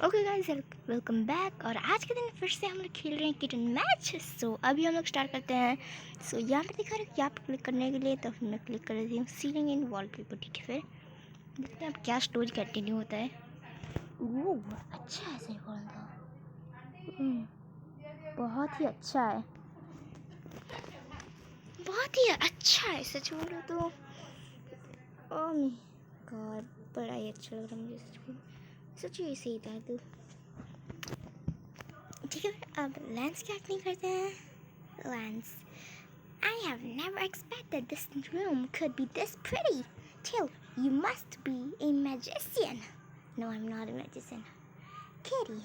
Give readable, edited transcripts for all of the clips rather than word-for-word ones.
Okay guys, welcome back. और आज के दिन फिर से हम लोग खेल रहे हैं किटन मैच। सो अभी हम लोग स्टार्ट करते हैं। सो यहाँ पे दिखा रहा है यहाँ पे क्लिक करने के लिए, तो फिर मैं क्लिक कर देती हूँ सीलिंग इन वॉलपेपर। ठीक है, फिर देखते हैं अब क्या स्टोरी कंटिन्यू होता है। वो अच्छा है, सही बोल रहा बहुत ही अच्छा है, बहुत ही अच्छा है, सच बोलो तो। ओह माय गॉड, बड़ा ही अच्छा लग रहा है मुझे, सच बोलो। सच ही ऐसे ही था तो ठीक है। अब लेंस क्या नहीं करते हैं। Lens, I have never expected this room could be this pretty. Till, you must be a magician. No, I'm not a magician. Kitty.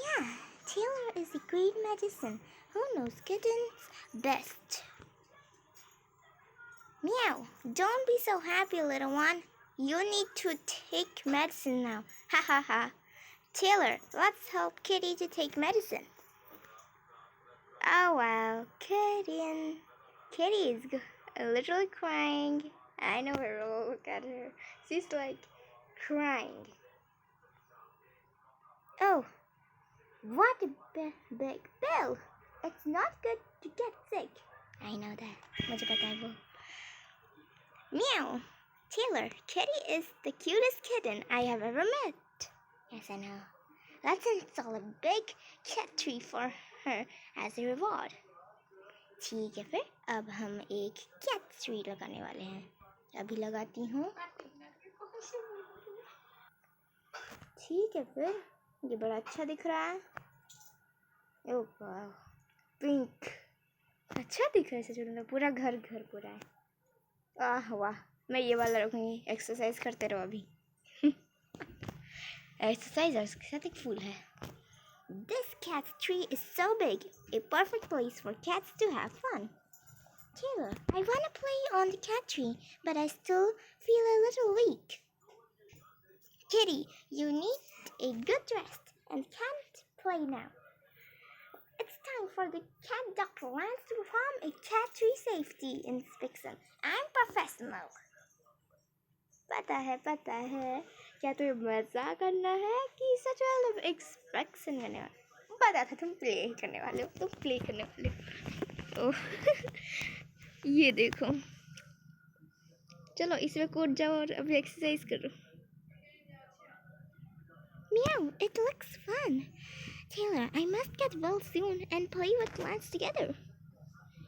Yeah, Taylor is a great magician who knows kittens best. Meow, don't be so happy, little one. You need to take medicine now. Ha ha ha. Taylor, let's help Kitty to take medicine. Oh wow, Kitty is literally crying. I know her. Look at her. She's like crying. Oh, what a big bill. It's not good to get sick. I know that. मुझे पता है वो. Meow. Taylor, Kitty is the cutest kitten I have ever met. Yes, I know. Let's install a big cat tree for her as a reward. ठीक है, फिर अब हम एक कैट ट्री लगाने वाले हैं। अभी लगाती हूँ। ठीक है, फिर ये बड़ा अच्छा दिख रहा है। ओह वाह, पिंक अच्छा दिख रहा है, सच पूरा घर पूरा है। आह वाह, मैं ये वाला रखूँगी। एक्सरसाइज करते रहो अभी। एक्सरसाइज और उसके साथ एक फूल है। This cat tree is so big, a perfect place for cats to have fun. Taylor, I want to play on the cat tree, but I still feel a little weak. Kitty, you need a good rest and can't play now. It's time for the cat doctor Lance to perform a cat tree safety inspection. I'm professional. पता है। क्या तुम्हें मजा करना है कि सच वाला expectation करने वाले? पता था तुम प्ले करने वाले हो, ओह ये देखो, चलो इसमें कूद जाओ और अभी एक्सरसाइज करो। Meow, it looks fun. Taylor, I must get well soon and play with plants together.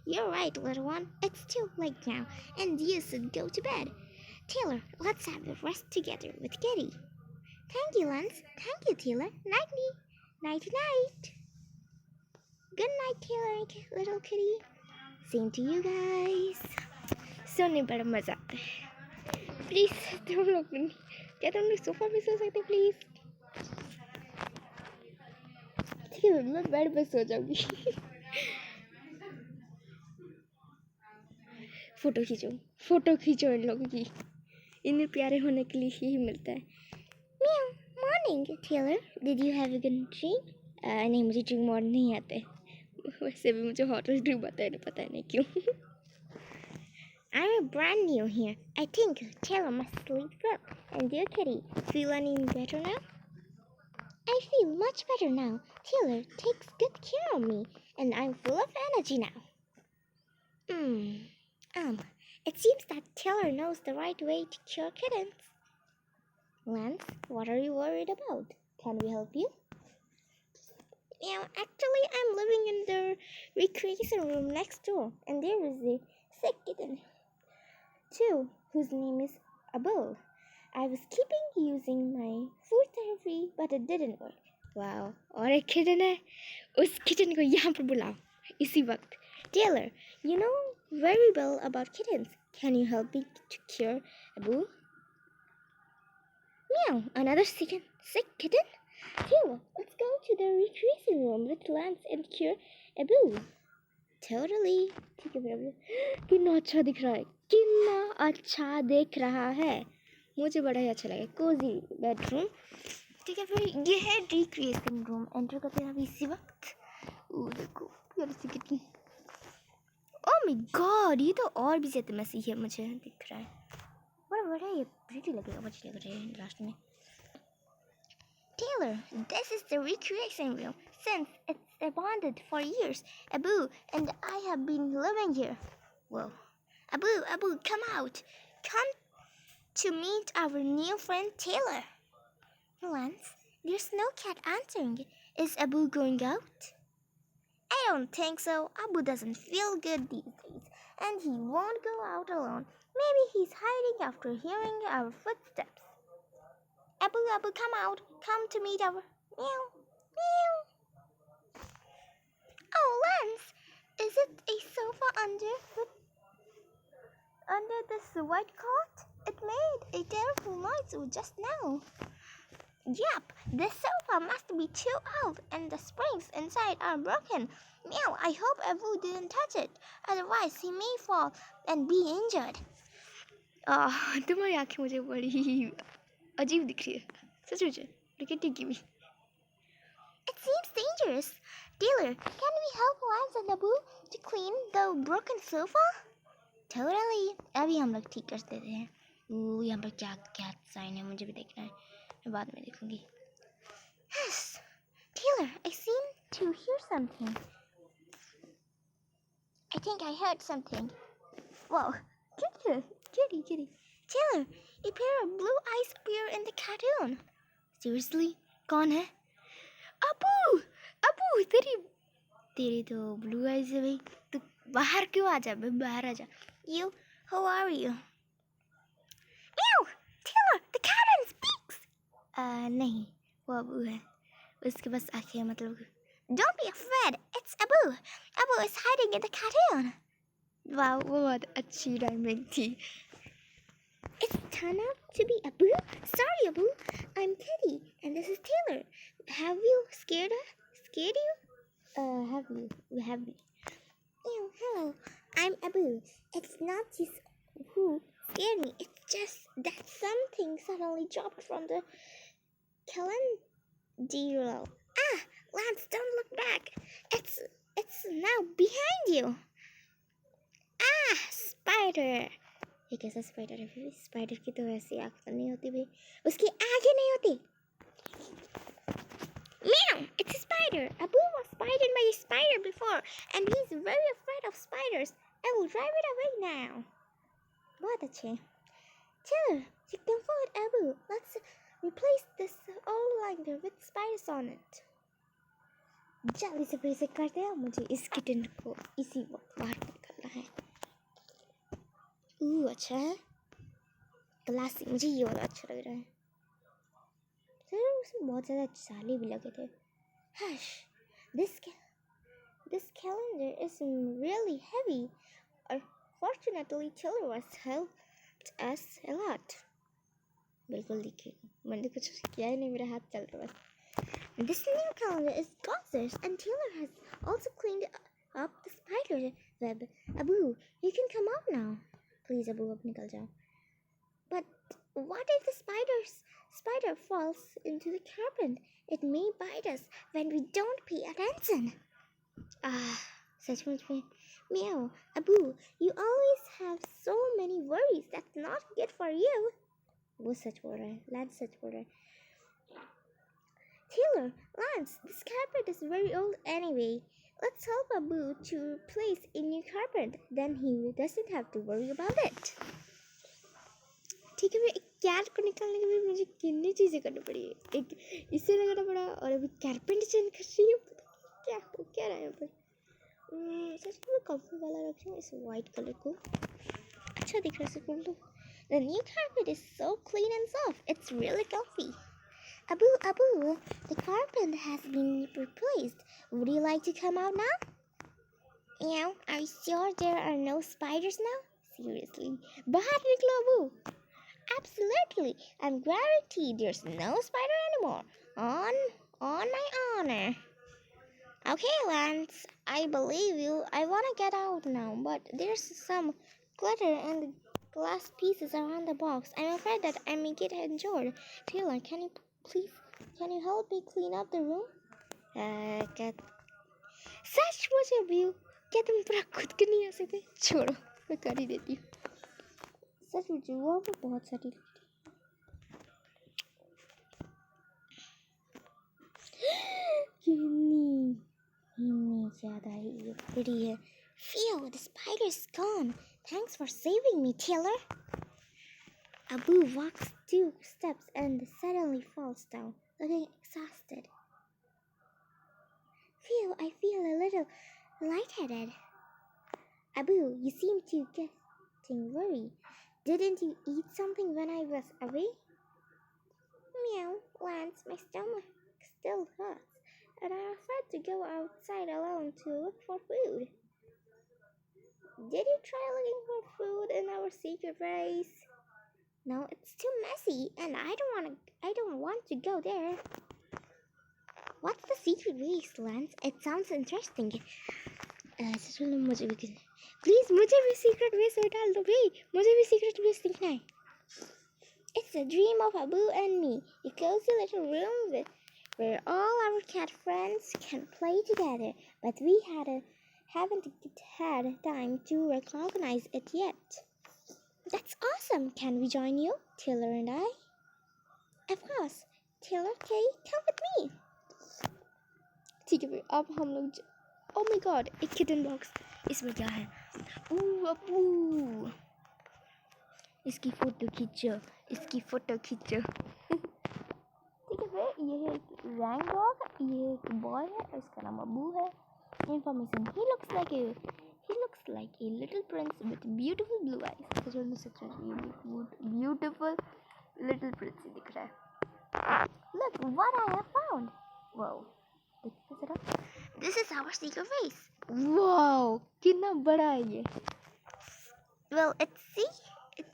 You're right, little one. It's too late now, and you should go to bed. Taylor, let's have a rest together with Kitty. Thank you, Lance. Thank you, Taylor. Nighty. Night. Good night, Taylor and little Kitty. Same to you guys. सोने बड़ा मजा आता है। Please तुम लोग क्या तुम लोग सोफा पे सो सकते प्लीज? ठीक है, मैं बेड पे सो जाऊंगी। फोटो खींचो इन लोगों की। इन्हें प्यारे होने के लिए ही मिलता है। Meow, morning, Taylor. Did you have a good dream? नहीं, मुझे ड्रीम और नहीं आते। वैसे भी मुझे हॉरर ड्रीम आता है, पता नहीं क्यों। I'm brand new here. I think Taylor must sleep well. And dear Kitty, feel any better now? I feel much better now. Taylor takes good care of me, and I'm full of energy now. It seems that Taylor knows the right way to cure kittens. Lance, what are you worried about? Can we help you? Actually, I'm living in the recreation room next door, and there is a sick kitten, too, whose name is Abel. I was keeping using my food therapy, but it didn't work. Wow, और एक kitten है, उस kitten को यहाँ पर बुलाओ इसी वक्त। Taylor, you know very well about kittens. Can you help me to cure Abu? Meow, another sick kitten? Taylor, let's go to the recreation room with Lance and cure Abu. Totally. ठीक है, फिर कितना अच्छा दिख रहा है, मुझे बड़ा ही अच्छा लगा। Cosy bedroom. ठीक है, फिर ये है रिक्रिएशन रूम। एंटर करते हैं अभी इसी वक्त। देखो प्यारी सी कितनी। ओह माय गॉड, ये तो और भी ज़्यादा मसी है, मुझे दिख रहा है। बड़ा ये प्रीटी लगेगा, मुझे लग रहा है लास्ट में। Taylor, this is the recreation room. Since it's abandoned for years, Abu and I have been living here. Whoa. Abu, come out. Come to meet our new friend Taylor. Lance, there's no cat answering. Is Abu going out? I don't think so. Abu doesn't feel good these days, and he won't go out alone. Maybe he's hiding after hearing our footsteps. Abu, come out. Come to meet our... Meow, meow. Oh, Lance, is it a sofa under this white cot? It made a terrible noise just now. Yep, this sofa must be too old and the springs inside are broken. Meow, I hope Abu didn't touch it. Otherwise, he may fall and be injured. तुम्हारी आंखें मुझे बड़ी अजीब दिख रही है सच में look at me. It seems dangerous. Taylor, can we help Lance and Abu to clean the broken sofa? Totally. अभी हम लोग ठीक कर देते हैं. यहाँ पर क्या साइन है मुझे भी देखना है. मैं बाद में देखूंगी. Yes. Taylor, I seem to hear something. I think I heard something. Whoa. Kitty. Taylor, a pair of blue eyes appear in the cartoon. Seriously? कौन है? अबू तेरी तो ब्लू आईज है भाई तू बाहर क्यों आ जा बाहर आ जा. You? Who are you? Meow! Taylor, the cartoon speaks! नहीं वो अबू है उसके पास आंखें मतलब. Don't be afraid, it's Abu. Abu is hiding in the cartoon. वाह वो बहुत अच्छी राइमिंग थी. It's turned out to be Abu? Sorry, Abu. I'm Kitty, and this is Taylor. Have you scared you? Have you? Ew, hello. I'm Abu. It's not just who scared me. It's just that something suddenly dropped from the calendar. Ah, Lance, don't look back. It's now behind you. Ah, spider. ये कैसा spider है भाई. Spider की तो वैसी आँख तो नहीं होती भाई. उसकी आँखें नहीं होती. Meow! It's a spider. Abu was bitten by a spider before, and he's very afraid of spiders. I will drive it away now. बहुत अच्छे. Taylor, you comfort Abu. Let's replace this old liner with spiders on it. जल्दी से फिर से करते हैं. मुझे इस किटन को इसी वक्त बाहर निकालना है. अच्छा है. क्लासिक मुझे ये वाला अच्छा लग रहा है. सर उसमें बहुत ज़्यादा चाली भी लगे थे. Hush! This calendar is really heavy. Fortunately, Taylor has helped us a lot. बिल्कुल दिखेगा. मैंने कुछ किया ही नहीं. मेरा हाथ चल रहा है. This new calendar is gorgeous, and Taylor has also cleaned up the spider web. Abu, you can come out now. Please, Abu, अब निकल जाओ. But what if the spider falls into the carpet? It may bite us when we don't pay attention. सचमुच में. Meow, Abu, you always have so many worries. That's not good for you. वो सच बोल रहा है. Lance सच बोल रहा है. Taylor, Lance, this carpet is very old anyway. Let's help Abu to replace a new carpet. Then he doesn't have to worry about it. ठीक है. एक कैट को निकालने के लिए मुझे कितनी चीज़ें करनी पड़ी. एक इससे लगाना पड़ा और अभी कारपेंट चेंज कर रही हूँ. क्या रहा है यहाँ पर. सच में कलर वाला रखी हूँ. इस वाइट कलर को अच्छा दिख रहा है. इसको तो. The new carpet is so clean and soft. It's really comfy. Abu, the carpet has been replaced. Would you like to come out now? Meow, are you sure there are no spiders now? Seriously. बाहर निकलो Abu. Absolutely. I'm guaranteed there's no spider anymore. On my honor. Okay, Lance, I believe you. I want to get out now, but there's some glitter and glass pieces around the box. I'm afraid that I may get injured. Taylor, can you help me clean up the room? सच मुझे अभी क्या तुम पूरा खुद के नहीं आ सकते. छोड़ो मैं कर ही देती हूँ. सच मुझे वो बहुत सारी ज़्यादा ही ये pretty है. Phew, the spider is gone. Thanks for saving me, Taylor. Abu walks 2 steps and suddenly falls down, looking exhausted. Phew, I feel a little lightheaded. Abu, you seem to getting worried. Didn't you eat something when I was away? Meow, Lance, my stomach still hurts, and I'm afraid to go outside alone to look for food. Did you try looking for food in our secret race? No, it's too messy, and I don't want to go there. What's the secret race, Lance? It sounds interesting. चलो मुझे भी please मुझे भी secret वेस में डाल दो भाई मुझे भी सीक्रेट वेस दिखना है. It's the dream of Abu and me, a cozy little room where all our cat friends can play together, but we haven't had time to recognize it yet. That's awesome! Can we join you, Taylor and I? Of course. Taylor, Kay, come with me. ठीक है भाई अब हम लोग oh my God एक kitten box. इसमें क्या है? अपू इसकी फोटो खींचो ठीक है भाई ये है एक रैंक डॉग. ये एक बॉय है इसका नाम अबू है. Information he looks like a little Prince with beautiful blue eyes. तो मैं सच में ब्यूटीफुल लिटिल प्रिंस ही दिख रहा है. Look what I have found. Whoa. This is our secret race. Wow कितना बड़ा है ये. Well, it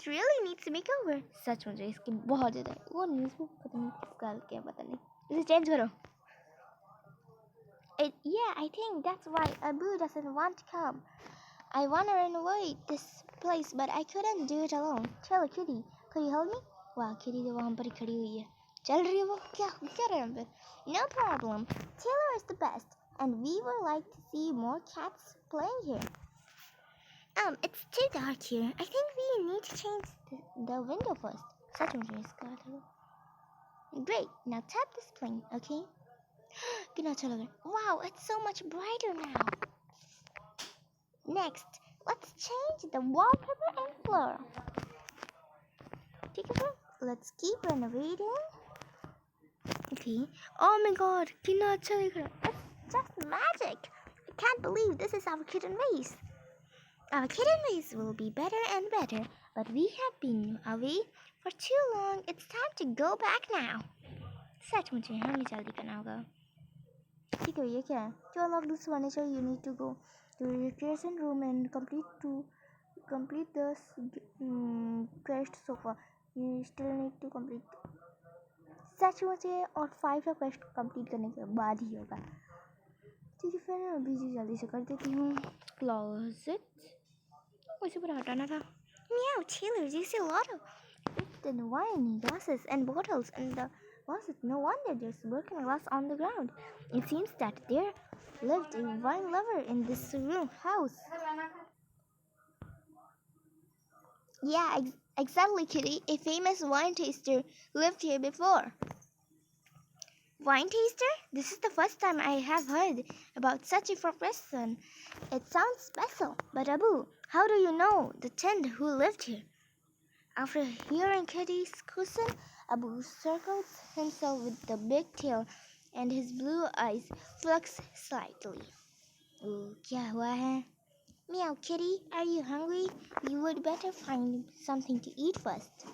really needs a makeover. सच मुझे इसकी बहुत ज़्यादा वो न्यूज़ में पता नहीं किसका क्या पता नहीं. इसे चेंज करो. Yeah, I think that's why Abu doesn't want to come. I want to renovate this place, but I couldn't do it alone. Tell Kitty, could you help me? वाह kitty तो वहाँ पर ही खड़ी हुई है. चल रही है वो. क्या रहा है हम पे? No problem. Taylor is the best, and we would like to see more cats playing here. It's too dark here. I think we need to change the window first. सच मुझे इसका था. Great. Now tap this plane, okay? कितना अच्छा लग रहा है. Wow, it's so much brighter now. Next, let's change the wallpaper and floor. ठीक है, let's keep renovating. Okay. Oh my god, कितना अच्छा दिख रहा है. It's just magic. I can't believe this is our kitten race. Our kitten race will be better and better, but we have been away for too long. It's time to go back now. सच मुझे हमें जल्दी करना होगा. ठीक है, ये क्या है? To unlock this furniture, you need to go to the recreation room and complete the quest sofa. You still need to complete. सच मुझे और 5 का क्वेस्ट कंप्लीट करने के बाद ही होगा. ठीक है, फिर अभी जल्दी से कर देती हूँ. क्लोजेट वैसे पूरा हटाना था. Meow, Taylor, you see a lot of wine glasses and bottles in the closet. No wonder there's broken glass on the ground. It seems that there lived a wine lover in this house. Yeah, exactly, Kitty. A famous wine taster lived here before. Wine taster? This is the first time I have heard about such a profession. It sounds special. But Abu, how do you know the tenant who lived here? After hearing Kitty's question, Abu circles himself with the big tail and his blue eyes flux slightly. क्या हुआ है? Meow, Kitty, are you hungry? You would better find something to eat first.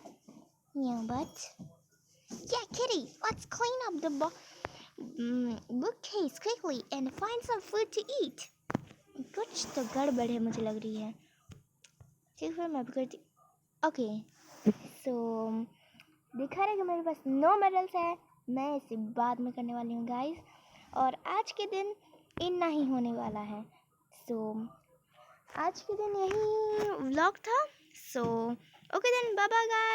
Meow, but... Yeah, Kitty, let's clean up the bookcase quickly and find some food to eat. कुछ तो गड़बड़ है मुझे लग रही है. ठीक है मैं भी करती. ओके सो दिखा रहा है कि मेरे पास 9 मेडल्स है. मैं इसे बाद में करने वाली हूँ गाइस. और आज के दिन इतना ही होने वाला है. सो आज के दिन यही व्लॉग था. So okay then bye bye guys.